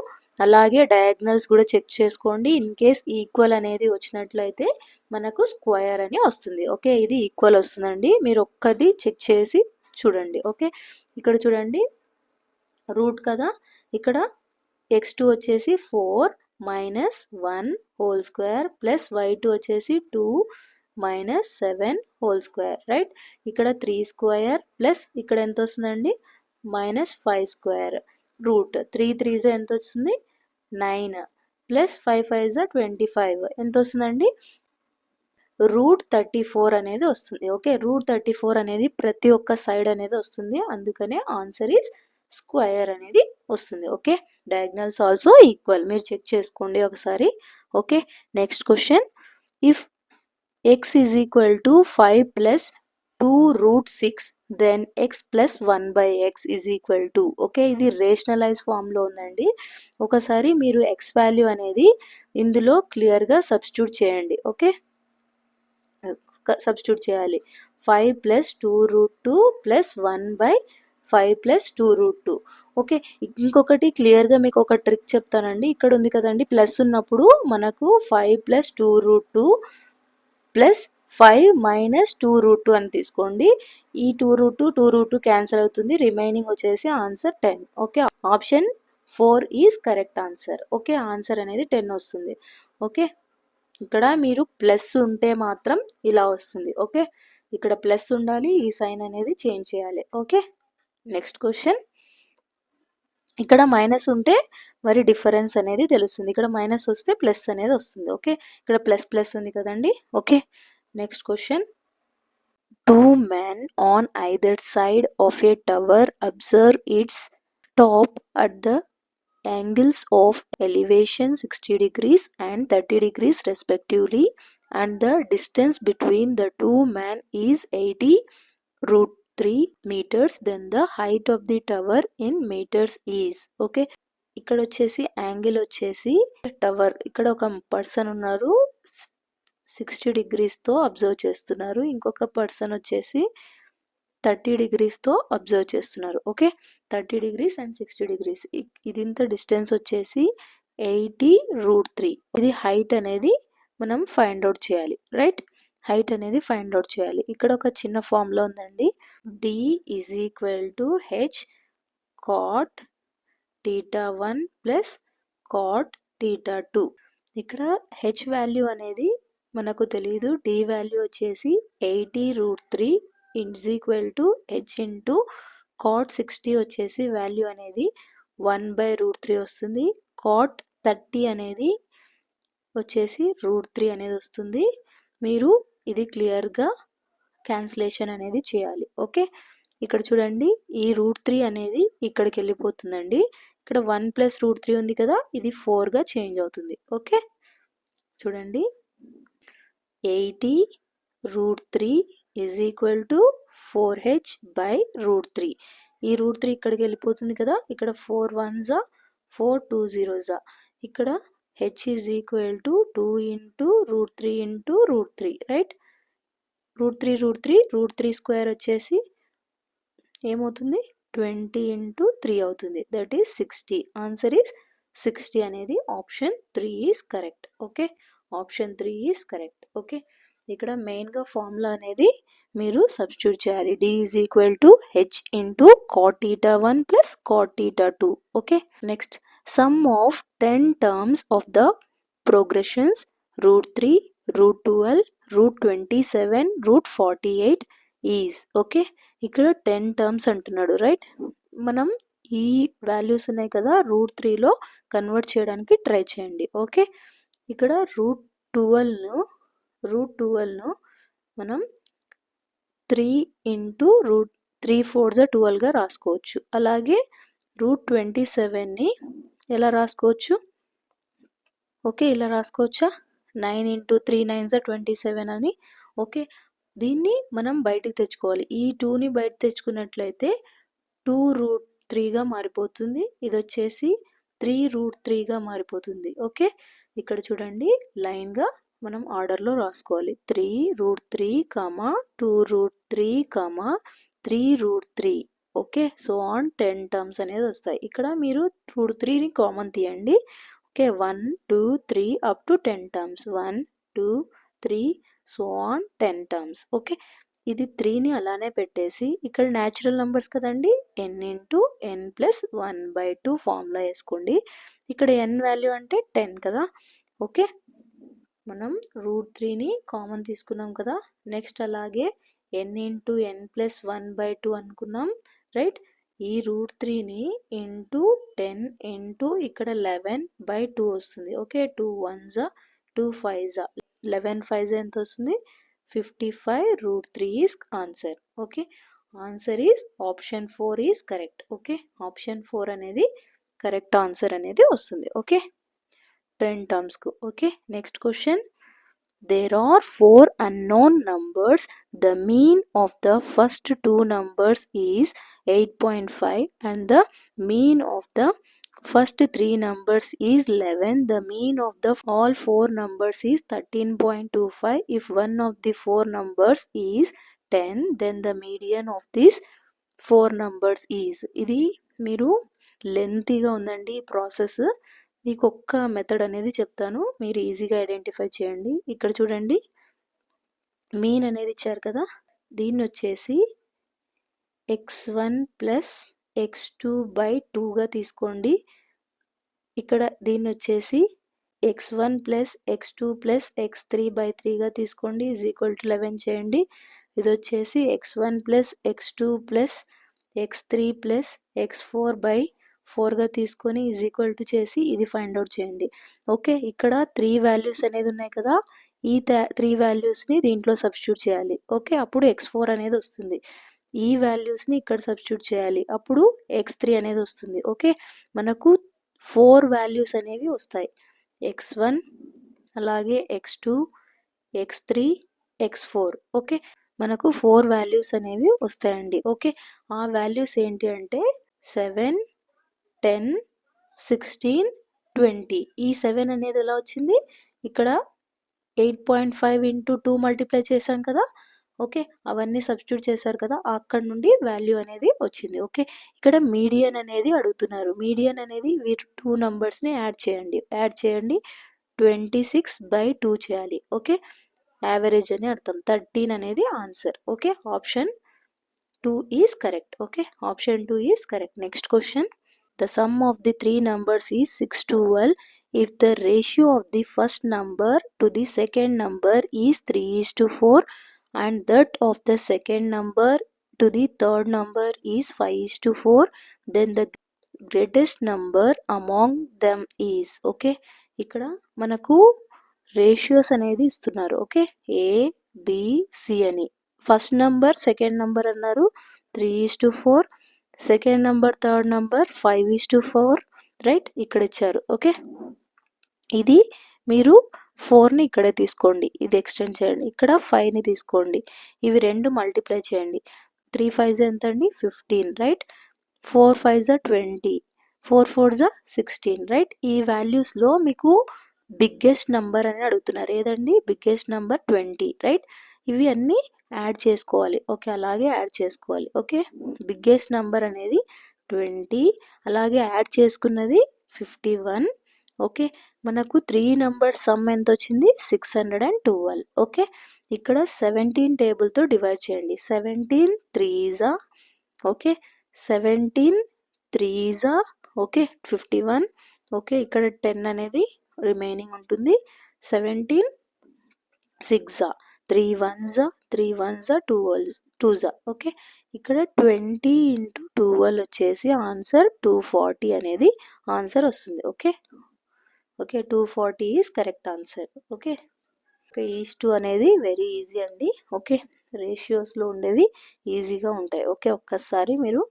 అలాగే డయాగ్నల్స్ కూడా చెక్ చేసుకోండి. ఇన్ కేస్ ఈక్వల్ అనేది వచ్చినట్లయితే మనకు స్క్వేర్ అని వస్తుంది. ఓకే, ఇది ఈక్వల్ వస్తుందండి, మీరు ఒక్కటి చెక్ చేసి చూడండి. ఓకే, ఇక్కడ చూడండి రూట్ కదా, ఇక్కడ x2 వచ్చేసి 4, minus 1 whole square plus y2 వచ్చేసి 2 మైనస్ 7 హోల్ స్క్వేర్, రైట్. ఇక్కడ 3 స్క్వేర్ ప్లస్ ఇక్కడ ఎంత వస్తుందండి, మైనస్ 5 స్క్వేర్, రూట్ 3 3 ఎంత వస్తుంది 9 ప్లస్ 5 5 25 ఎంత వస్తుందండి, √34 అనేది వస్తుంది. ఓకే, √34 అనేది ప్రతి ఒక్క సైడ్ అనేది వస్తుంది, అందుకనే ఆన్సర్ ఈజ్ స్క్వేర్ అనేది వస్తుంది. ఓకే, డయాగ్నల్స్ ఆల్సో ఈక్వల్, మీరు చెక్ చేసుకోండి ఒకసారి. Okay, next question, if x is equal to 5 plus 2√6 then x plus 1/x is equal to, okay, ఇది రేషనలైజ్ ఫామ్లో ఉందండి. ఒకసారి మీరు x వాల్యూ అనేది ఇందులో క్లియర్గా సబ్స్టిట్యూట్ చేయండి. ఓకే, సబ్స్టిట్యూట్ చేయాలి. 5 ప్లస్ 2√2 ప్లస్ 1/5 ప్లస్ 2√2. ఓకే, ఇంకొకటి క్లియర్గా మీకు ఒక ట్రిక్ చెప్తానండి. ఇక్కడ ఉంది కదండి ప్లస్ ఉన్నప్పుడు మనకు 5 ప్లస్ 2√2 ప్లస్ 5 మైనస్ 2√2 అని తీసుకోండి. ఈ 2√2 క్యాన్సిల్ అవుతుంది, రిమైనింగ్ వచ్చేసి answer 10. Okay, option 4 is correct answer. Okay, answer అనేది 10 వస్తుంది. ఓకే, ఇక్కడ మీరు ప్లస్ ఉంటే మాత్రం ఇలా వస్తుంది. ఓకే, ఇక్కడ ప్లస్ ఉండాలి, ఈ సైన్ అనేది చేంజ్ చేయాలి. ఓకే, నెక్స్ట్ క్వశ్చన్, ఇక్కడ మైనస్ ఉంటే మరి డిఫరెన్స్ అనేది తెలుస్తుంది, ఇక్కడ మైనస్ వస్తే ప్లస్ అనేది వస్తుంది. ఓకే, ఇక్కడ ప్లస్ ప్లస్ ఉంది కదండి. Okay, next question, 2 men on either side of a tower observe its top at the angles of elevation 60 degrees and 30 degrees respectively, and the distance between the two men is 80√3 meters, then the height of the tower in meters is. Okay, ఇక్కడ వచ్చేసి యాంగిల్ వచ్చేసి టవర్, ఇక్కడ ఒక పర్సన్ ఉన్నారు 60 degreesతో అబ్జర్వ్ చేస్తున్నారు, ఇంకొక పర్సన్ వచ్చేసి 30 degreesతో అబ్జర్వ్ చేస్తున్నారు. ఓకే, 30 degrees అండ్ 60 degrees, ఇది ఇంత డిస్టెన్స్ వచ్చేసి 80√3. ఇది హైట్ అనేది మనం ఫైండ్ అవుట్ చేయాలి, రైట్. హైట్ అనేది ఫైండ్ అవుట్ చేయాలి. ఇక్కడ ఒక చిన్న ఫార్ములా ఉందండి, d is equal to h cot θ1 plus cot θ2. ఇక్కడ h వాల్యూ అనేది మనకు తెలియదు, d వాల్యూ వచ్చేసి 80√3 is equal to h into cot 60 వచ్చేసి వాల్యూ అనేది 1/√3 వస్తుంది, cot 30 అనేది వచ్చేసి √3 అనేది వస్తుంది. మీరు ఇది క్లియర్గా క్యాన్సిలేషన్ అనేది చేయాలి. ఓకే, ఇక్కడ చూడండి ఈ √3 అనేది ఇక్కడికి వెళ్ళిపోతుందండి, ఇక్కడ 1 ప్లస్ √3 ఉంది కదా, ఇది 4గా చేంజ్ అవుతుంది. ఓకే, చూడండి 80√3 ఈజ్ ఈక్వల్ టు 4h/√3. ఈ √3 ఇక్కడికి వెళ్ళిపోతుంది కదా, ఇక్కడ 4 1s 4 2 0s, ఇక్కడ h is equal to 2 into √3 into √3, right. √3 square వచ్చేసి ఏమవుతుంది 20 ఇంటూ 3 అవుతుంది, దట్ ఈస్ 60. ఆన్సర్ ఈస్ 60 అనేది option 3 is correct. Okay, option 3 is correct. Okay, ఇక్కడ మెయిన్గా ఫార్ములా అనేది మీరు సబ్స్టిట్యూట్ చేయాలి, d is equal to h into cot θ1 plus cot θ2. Okay, next, sum of 10 terms of the progressions √3 √12 √27 √48 is. Okay, ఇక్కడ 10 టర్మ్స్ అంటున్నాడు, రైట్. మనం ఈ వాల్యూస్ ఉన్నాయి కదా √3లో కన్వర్ట్ చేయడానికి ట్రై చేయండి. ఓకే, ఇక్కడ √12ను మనం 3 ఇంటూ √3 4s 12గా రాసుకోవచ్చు. అలాగే √27ని ఎలా రాసుకోవచ్చు, ఓకే ఇలా రాసుకోవచ్చా, 9 ఇంటూ 3 9s 27 అని. ఓకే, దీన్ని మనం బయటికి తెచ్చుకోవాలి, ఈ 2ని బయట తెచ్చుకున్నట్లయితే 2√3గా మారిపోతుంది, ఇది వచ్చేసి 3√3గా మారిపోతుంది. ఓకే, ఇక్కడ చూడండి లైన్గా మనం ఆర్డర్లో రాసుకోవాలి, 3√3 2√3 3√3. ఓకే, సో ఆన్ 10 టర్మ్స్ అనేది వస్తాయి. ఇక్కడ మీరు √3ని కామన్ తీయండి. Okay, 1 2 3 up to 10 terms, 1 2 3 so on 10 terms. Okay, ఇది 3ని అలానే పెట్టేసి ఇక్కడ న్యాచురల్ నెంబర్స్ కదండి, n into n plus 1/2 formula వేసుకోండి. ఇక్కడ n వాల్యూ అంటే 10 కదా. ఓకే, మనం √3ని కామన్ తీసుకున్నాం కదా. నెక్స్ట్ అలాగే n ఇంటూ n ప్లస్ 1/2 అనుకున్నాం, రైట్. ఈ √3ని ఇంటూ 10 ఇంటూ ఇక్కడ 11/2 వస్తుంది. ఓకే, 2 1s 2 5s 11 5s ఎంత వస్తుంది, 55. √3 is answer. Okay, answer is option 4 is correct. Okay, option 4 అనేది కరెక్ట్ ఆన్సర్ అనేది వస్తుంది. ఓకే, 10 టర్మ్స్కు. Okay, next question. There are 4 unknown numbers. The mean of the first 2 numbers is 8.5 and the mean of the first 3 numbers is 11. The mean of the all 4 numbers is 13.25. If one of the 4 numbers is 10, then the median of these 4 numbers is. ఇది మీరు లెంతీగా ఉందండి ఈ ప్రాసెస్. మీకు ఒక్క మెథడ్ అనేది చెప్తాను, మీరు ఈజీగా ఐడెంటిఫై చేయండి. ఇక్కడ చూడండి, మీన్ అనేది ఇచ్చారు కదా, దీన్ని వచ్చేసి x1 ప్లస్ x2/2గా తీసుకోండి. ఇక్కడ దీన్ని వచ్చేసి x1 ప్లస్ x2 ప్లస్ x3/3గా తీసుకోండి, ఈజ్ ఈక్వల్ టు 11 చేయండి. ఇది వచ్చేసి x1 plus x2 plus x3 plus x4/4గా తీసుకొని ఈజ్ ఈక్వల్ టు చేసి ఇది ఫైండ్ అవుట్ చేయండి. ఓకే, ఇక్కడ 3 వాల్యూస్ అనేది ఉన్నాయి కదా, ఈ 3 వాల్యూస్ని దీంట్లో సబ్స్టిట్యూట్ చేయాలి. ఓకే, అప్పుడు x4 అనేది వస్తుంది. ఈ వాల్యూస్ని ఇక్కడ సబ్స్టిట్యూట్ చేయాలి, అప్పుడు x3 అనేది వస్తుంది. ఓకే, మనకు 4 వాల్యూస్ అనేవి వస్తాయి, x1 అలాగే x2 x3 x4. ఓకే, మనకు 4 వాల్యూస్ అనేవి వస్తాయండి. ఓకే, ఆ వాల్యూస్ ఏంటి అంటే 7 10 16 20. ఈ 7 అనేది ఎలా వచ్చింది, ఇక్కడ 8.5 ఇంటూ 2 మల్టిప్లై చేశాం కదా. ఓకే, అవన్నీ సబ్స్టిట్యూట్ చేశారు కదా, అక్కడ నుండి వాల్యూ అనేది వచ్చింది. ఓకే, ఇక్కడ మీడియన్ అనేది అడుగుతున్నారు. మీడియన్ అనేది వీరు 2 నంబర్స్ని యాడ్ చేయండి 26/2 చేయాలి. ఓకే, యావరేజ్ అని అర్థం, 13 అనేది answer. Okay, option 2 is correct. Okay, option 2 is correct. Next question. The sum of the 3 numbers is 6 to 12. If the ratio of the first number to the second number is 3:4 and that of the second number to the third number is 5:4, then the greatest number among them is. Okay, ఇక్కడ మనకు రేషియోస్ అనేది ఇస్తున్నారు. ఓకే, ABC అని. ఫస్ట్ నంబర్ సెకండ్ నంబర్ అన్నారు 3:4, second number third number 5:4, right, ఇక్కడ ఇచ్చారు. ఓకే, ఇది మీరు 4ని ఇక్కడే తీసుకోండి, ఇది ఎక్స్టెండ్ చేయండి, ఇక్కడ 5ని తీసుకోండి, ఇవి రెండు మల్టిప్లై చేయండి. 3 5s ఎంత అండి, 15, రైట్. 4 5s 20, 4 4s 16, right. ఈ వాల్యూస్లో మీకు బిగ్గెస్ట్ నంబర్ అని అడుగుతున్నారు, ఏదండి బిగ్గెస్ట్ నంబర్ 20, రైట్. ఇవి అన్నీ యాడ్ చేసుకోవాలి. ఓకే, అలాగే యాడ్ చేసుకోవాలి. ఓకే, బిగ్గెస్ట్ నంబర్ అనేది 20, అలాగే యాడ్ చేసుకున్నది 51. ఓకే, మనకు 3 నంబర్స్ సమ్ ఎంత వచ్చింది, 612. ఓకే, ఇక్కడ 17 టేబుల్తో డివైడ్ చేయండి. 17 3s, okay, 17 3s, okay, 51. Okay, ఇక్కడ 10 అనేది రిమైనింగ్ ఉంటుంది. 17 6s, 3 1s 3 1s 2s. Okay, ఇక్కడ 20 ఇంటూ 12 వచ్చేసి ఆన్సర్ 240 అనేది ఆన్సర్ వస్తుంది. Okay, okay, 240 is correct answer. Okay, is 2 అనేది వెరీ ఈజీ అండి. ఓకే, రేషియోస్లో ఉండేవి ఈజీగా ఉంటాయి. ఓకే, ఒక్కసారి మీరు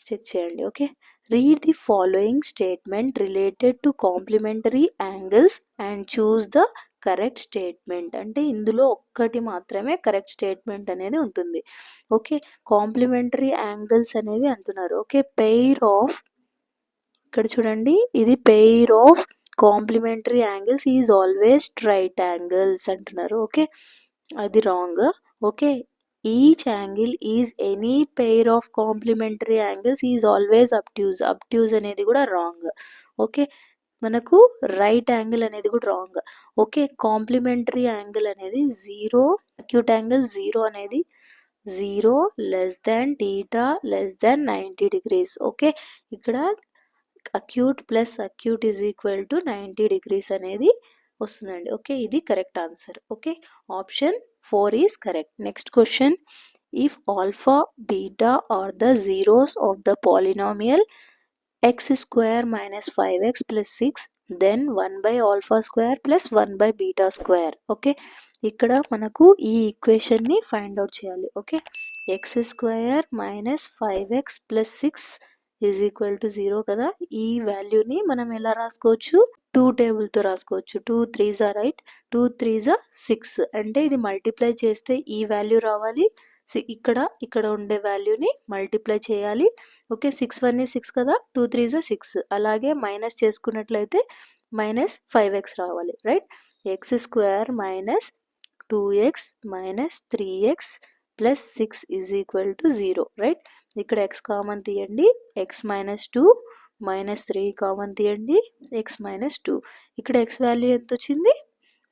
చెక్ చేయండి. Okay, read the following statement related to complementary angles and choose the correct statement. అంటే ఇందులో ఒక్కటి మాత్రమే కరెక్ట్ స్టేట్మెంట్ అనేది ఉంటుంది. ఓకే, కాంప్లిమెంటరీ యాంగిల్స్ అనేది అంటున్నారు. ఓకే, పెయిర్ ఆఫ్, ఇక్కడ చూడండి, ఇది pair of complementary angles is always right angles అంటున్నారు. ఓకే, అది wrong. Okay, each angle is any pair of complementary angles is always obtuse అనేది కూడా రాంగ్. ఓకే, మనకు రైట్ యాంగిల్ అనేది కూడా రాంగ్. ఓకే, కాంప్లిమెంటరీ యాంగిల్ అనేది 0, అక్యూట్ యాంగిల్ 0 అనేది 0 less than theta less than 90 degrees. Okay, ఇక్కడ acute plus acute is equal to 90 degrees అనేది వస్తుందండి. ఓకే, ఇది correct answer. Okay, option 4 is correct. Next question, if alpha beta are the zeros of the polynomial x square minus 5x plus 6, then 1 by alpha square plus 1 by beta square. Okay, ఇక్కడ మనకు ఈ ఈక్వేషన్ని ఫైండ్ అవుట్ చేయాలి. Okay, x square minus 5x plus 6 is equal to 0 కదా. ఈ వాల్యూని మనం ఎలా రాసుకోవచ్చు, 2 టేబుల్తో రాసుకోవచ్చు. 2 3s are right, 2 3s are 6 అంటే ఇది మల్టిప్లై చేస్తే ఈ వాల్యూ రావాలి. ఇక్కడ ఉండే వాల్యూని మల్టిప్లై చేయాలి. ఓకే, 6 1 is 6 కదా, 2 3s are 6. అలాగే మైనస్ చేసుకున్నట్లయితే మైనస్ 5x రావాలి. Right, x square minus 2x minus 3x plus 6 is equal to 0. Right, ఇక్కడ x కామన్ తీయండి, x మైనస్ 2 మైనస్ 3 కామన్ తీయండి, x మైనస్ 2. ఇక్కడ x వాల్యూ ఎంత వచ్చింది,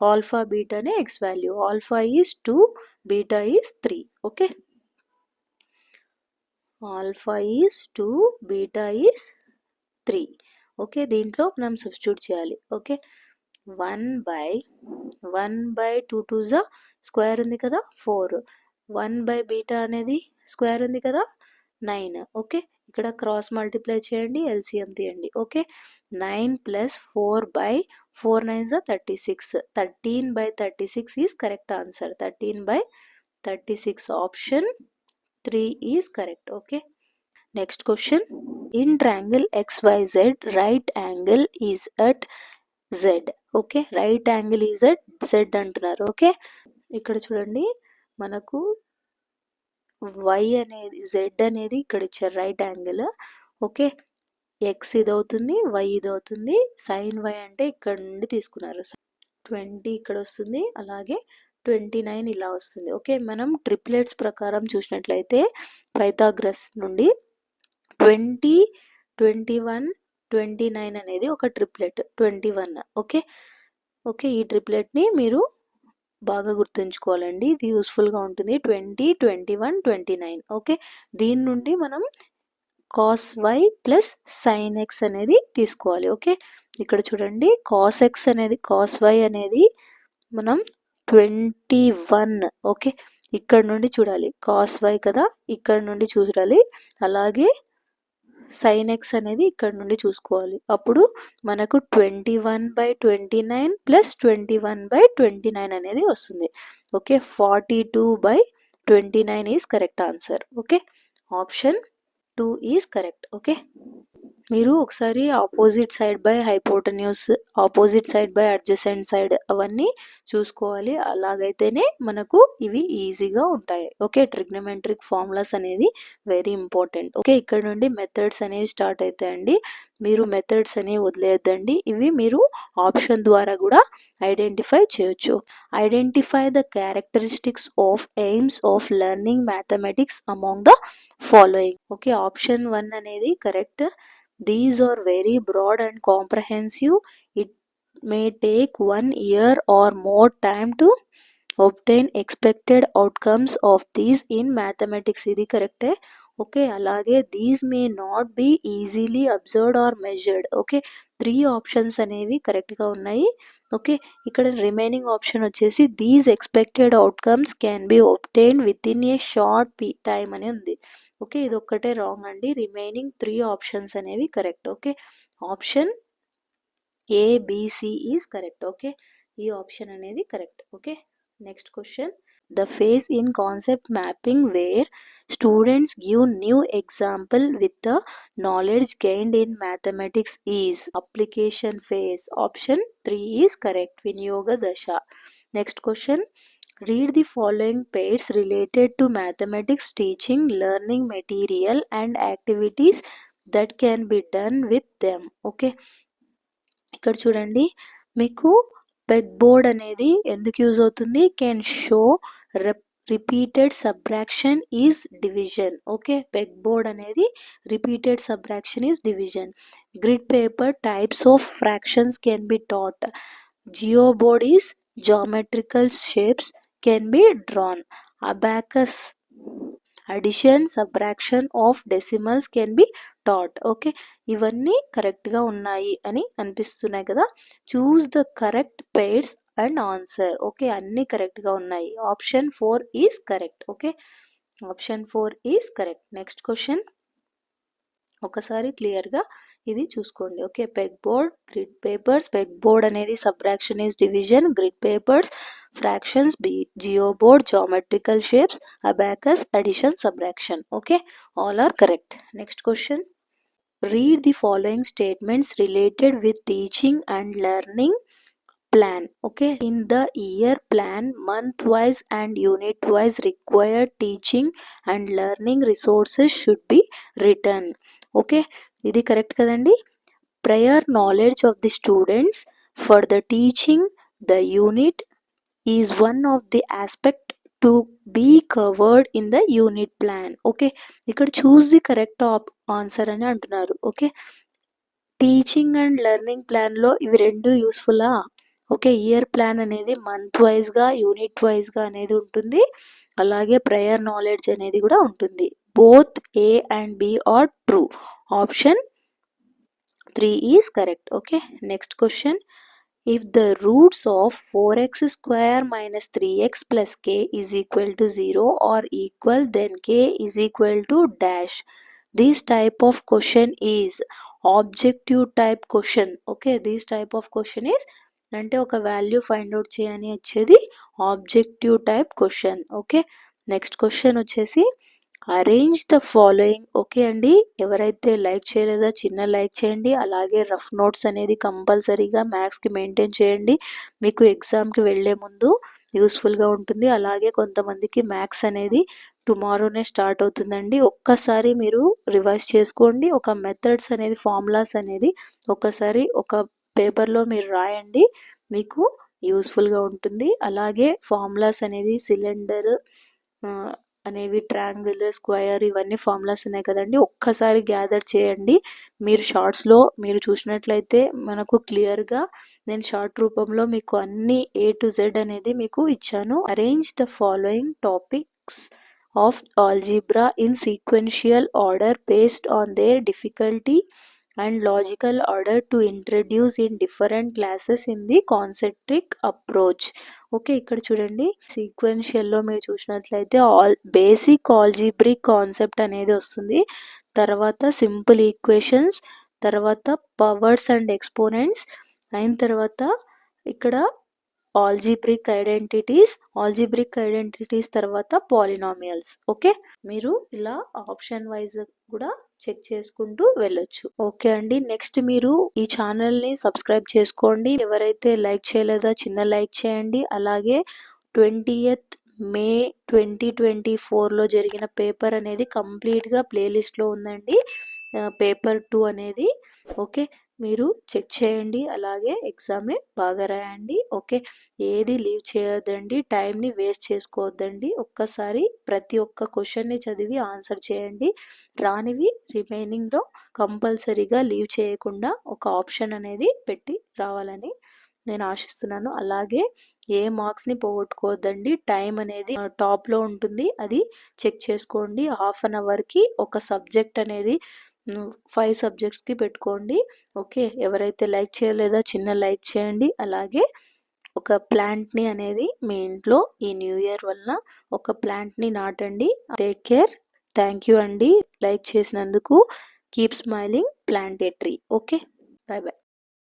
ఆల్ఫా బీటానే x value. Alpha is 2, beta is 3. Okay, alpha is 2, beta is 3. Okay, దీంట్లో మనం సబ్స్టిట్యూట్ చేయాలి. ఓకే, 1 బై 2 2s స్క్వేర్ ఉంది కదా 4, 1 బై బీటా అనేది స్క్వేర్ ఉంది కదా 9. ఓకే, ఇక్కడ క్రాస్ మల్టిప్లై చేయండి, ఎల్సిఎం తీయండి. Okay, 9 plus 4 by 4 9s 36. 13 by 36 is correct answer. 13 by 36 option 3 is correct. Okay, next question, in triangle XYZ right angle is at Z. Okay, right angle is at Z అంటున్నారు. ఓకే, ఇక్కడ చూడండి మనకు y అనేది Z అనేది ఇక్కడ ఇచ్చారు రైట్ యాంగిల్. ఓకే, x ఇది అవుతుంది, y ఇది అవుతుంది. సైన్ y అంటే ఇక్కడ నుండి తీసుకున్నారు, 20 ఇక్కడ వస్తుంది, అలాగే 29 ఇలా వస్తుంది. ఓకే, మనం ట్రిప్లెట్స్ ప్రకారం చూసినట్లయితే పైథాగరస్ నుండి 20 21 29 అనేది ఒక ట్రిప్లెట్ 21. ఓకే ఓకే, ఈ ట్రిప్లెట్ని మీరు బాగా గుర్తుంచుకోవాలండి, ఇది యూస్ఫుల్గా ఉంటుంది. 20 21 29. ఓకే, దీని నుండి మనం cos y plus sin x అనేది తీసుకోవాలి. ఓకే, ఇక్కడ చూడండి కాస్ ఎక్స్ అనేది కాస్ వై అనేది మనం 21. ఓకే, ఇక్కడ నుండి చూడాలి, కాస్ వై కదా, ఇక్కడ నుండి చూడాలి. అలాగే సైన్ ఎక్స్ అనేది ఇక్కడ నుండి చూసుకోవాలి. అప్పుడు మనకు 21 by 29 ప్లస్ 21 by 29 అనేది వస్తుంది. Okay, 42 by 29 is correct answer. Okay, option 2 is correct. Okay, మీరు ఒకసారి opposite side by hypotenuse, opposite side by adjacent side అవన్నీ చూసుకోవాలి. అలాగైతేనే మనకు ఇవి ఈజీగా ఉంటాయి. ఓకే, ట్రిగ్నోమెట్రిక్ ఫార్ములాస్ అనేది వెరీ ఇంపార్టెంట్. ఓకే, ఇక్కడ నుండి మెథడ్స్ అనేవి స్టార్ట్ అవుతాయండి. మీరు మెథడ్స్ అనేవి వదిలేయద్దండి, ఇవి మీరు ఆప్షన్ ద్వారా కూడా ఐడెంటిఫై చేయొచ్చు. Identify the characteristics of AIIMS of learning mathematics among the following. Okay, option 1 అనేది correct. These are very broad and comprehensive. It may take 1 year or more time to obtain expected outcomes of these in mathematics. ఇది కరెక్టే. ఓకే, అలాగే these may not be easily observed or measured. Okay, 3 options అనేవి కరెక్ట్గా ఉన్నాయి. ఓకే, ఇక్కడ రిమైనింగ్ ఆప్షన్ వచ్చేసి these expected outcomes can be obtain within a short time అని ఉంది. ఓకే, ఇది ఒక్కటే రాంగ్ అండి, రిమైనింగ్ 3 ఆప్షన్స్ అనేవి correct. Okay, option ABC is correct. Okay, ఈ ఆప్షన్ అనేది correct. Okay, next question, the phase in concept mapping where students give new example with the knowledge gained in mathematics is application phase. Option 3 is correct, వినియోగ దశ. Next question, read the following pairs related to mathematics teaching, learning material and activities that can be done with them. Okay, ఇక్కడ చూడండి మీకు పెగ్ బోర్డ్ అనేది ఎందుకు యూజ్ అవుతుంది, can show repeated subtraction is division. Okay, peg board అనేది repeated subtraction is division. Grid paper types of fractions can be taught. Geoboard is geometrical shapes can be drawn. Abacus addition subtraction of decimals can be taught. Okay, ఇవన్నీ కరెక్ట్గా ఉన్నాయి అని అనిపిస్తున్నాయి కదా. Choose the correct pairs and answer. Okay, అన్నీ కరెక్ట్గా ఉన్నాయి. Option 4 is correct. Okay, option 4 is correct. Next question ఒకసారి క్లియర్గా ఇది చూసుకోండి. Okay, peg board, grid papers. Peg board అనేది subtraction is division. Grid papers fractions. Geo board geometrical shapes. Abacus addition subtraction. Okay, all are correct. Next question, read the following statements related with teaching and learning plan. Okay, in the year plan, month wise and unit wise required teaching and learning resources should be written. Okay, ఇది కరెక్ట్ కదండి. Prior knowledge of the students for the teaching the unit is one of the aspect to be covered in the unit plan. Okay, ఇక్కడ చూస్ ది కరెక్ట్ ఆన్సర్ అని అంటున్నారు. ఓకే, టీచింగ్ అండ్ లెర్నింగ్ ప్లాన్లో ఇవి రెండు యూస్ఫుల్లా? ఓకే, ఇయర్ ప్లాన్ అనేది మంత్ వైజ్గా యూనిట్ వైజ్గా అనేది ఉంటుంది. అలాగే ప్రయర్ నాలెడ్జ్ అనేది కూడా ఉంటుంది. Both A and B are true. Option 3 is correct. Okay, next question, if the roots of 4x square minus 3x plus k is equal to 0 or equal, then k is equal to dash. This type of question is objective type question. Okay, this type of question is అంటే ఒక వాల్యూ ఫైండ్ అవుట్ చేయని వచ్చేది objective type question. Okay, next question వచ్చేసి అరేంజ్ ద ఫాలోయింగ్. ఓకే అండి, ఎవరైతే లైక్ చేయలేదో చిన్న లైక్ చేయండి. అలాగే రఫ్ నోట్స్ అనేది కంపల్సరీగా మ్యాథ్స్కి మెయింటైన్ చేయండి, మీకు ఎగ్జామ్కి వెళ్ళే ముందు యూస్ఫుల్గా ఉంటుంది. అలాగే కొంతమందికి మ్యాథ్స్ అనేది టుమారోనే స్టార్ట్ అవుతుందండి. ఒక్కసారి మీరు రివైజ్ చేసుకోండి. ఒక మెథడ్స్ అనేది ఫార్ములాస్ అనేది ఒక్కసారి ఒక పేపర్లో మీరు రాయండి, మీకు యూస్ఫుల్గా ఉంటుంది. అలాగే ఫార్ములాస్ అనేది సిలిండర్ అనేవి, ట్రయాంగిల్, స్క్వయర్, ఇవన్నీ ఫార్ములాస్ ఉన్నాయి కదండి. ఒక్కసారి గ్యాదర్ చేయండి. మీరు షార్ట్స్లో మీరు చూసినట్లయితే మనకు క్లియర్గా నేను షార్ట్ రూపంలో మీకు అన్ని A to Z అనేది మీకు ఇచ్చాను. Arrange the following topics of algebra in sequential order based on their difficulty and logical order to introduce in different classes in the concentric approach. Okay, ఇక్కడ చూడండి సీక్వెన్షియల్లో మీరు చూసినట్లయితే బేసిక్ ఆల్జీబ్రిక్ కాన్సెప్ట్ అనేది వస్తుంది. తర్వాత సింపుల్ ఈక్వేషన్స్, తర్వాత పవర్స్ అండ్ ఎక్స్పోనెంట్స్, అయిన తర్వాత ఇక్కడ ఆల్జీబ్రిక్ ఐడెంటిటీస్ తర్వాత పాలినామియల్స్. ఓకే, మీరు ఇలా ఆప్షన్ వైజ్ కూడా చెక్ చేసుకుంటూ వెళ్ళొచ్చు. ఓకే అండి, నెక్స్ట్ మీరు ఈ ఛానల్ని సబ్స్క్రైబ్ చేసుకోండి. ఎవరైతే లైక్ చేయలేదో చిన్న లైక్ చేయండి. అలాగే 20th May 2024లో జరిగిన పేపర్ అనేది కంప్లీట్గా ప్లేలిస్ట్లో ఉందండి, పేపర్ 2 అనేది. ఓకే, మీరు చెక్ చేయండి. అలాగే ఎగ్జామ్ని బాగా రాయండి. ఓకే, ఏది లీవ్ చేయొద్దండి, టైంని వేస్ట్ చేసుకోవద్దండి. ఒక్కసారి ప్రతి ఒక్క క్వశ్చన్ని చదివి ఆన్సర్ చేయండి. రానివి రిమైనింగ్లో కంపల్సరీగా లీవ్ చేయకుండా ఒక ఆప్షన్ అనేది పెట్టి రావాలని నేను ఆశిస్తున్నాను. అలాగే ఏ మార్క్స్ని పోగొట్టుకోవద్దండి. టైం అనేది టాప్లో ఉంటుంది, అది చెక్ చేసుకోండి. హాఫ్ అన్ అవర్కి ఒక సబ్జెక్ట్ అనేది 5 సబ్జెక్ట్స్కి పెట్టుకోండి. ఓకే, ఎవరైతే లైక్ చేయలేదో చిన్న లైక్ చేయండి. అలాగే ఒక ప్లాంట్ని అనేది మీ ఇంట్లో ఈ న్యూ ఇయర్ వలన ఒక ప్లాంట్ని నాటండి. Take care. థ్యాంక్ యూ అండి లైక్ చేసినందుకు. Keep smiling, plant a tree. Okay, bye bye.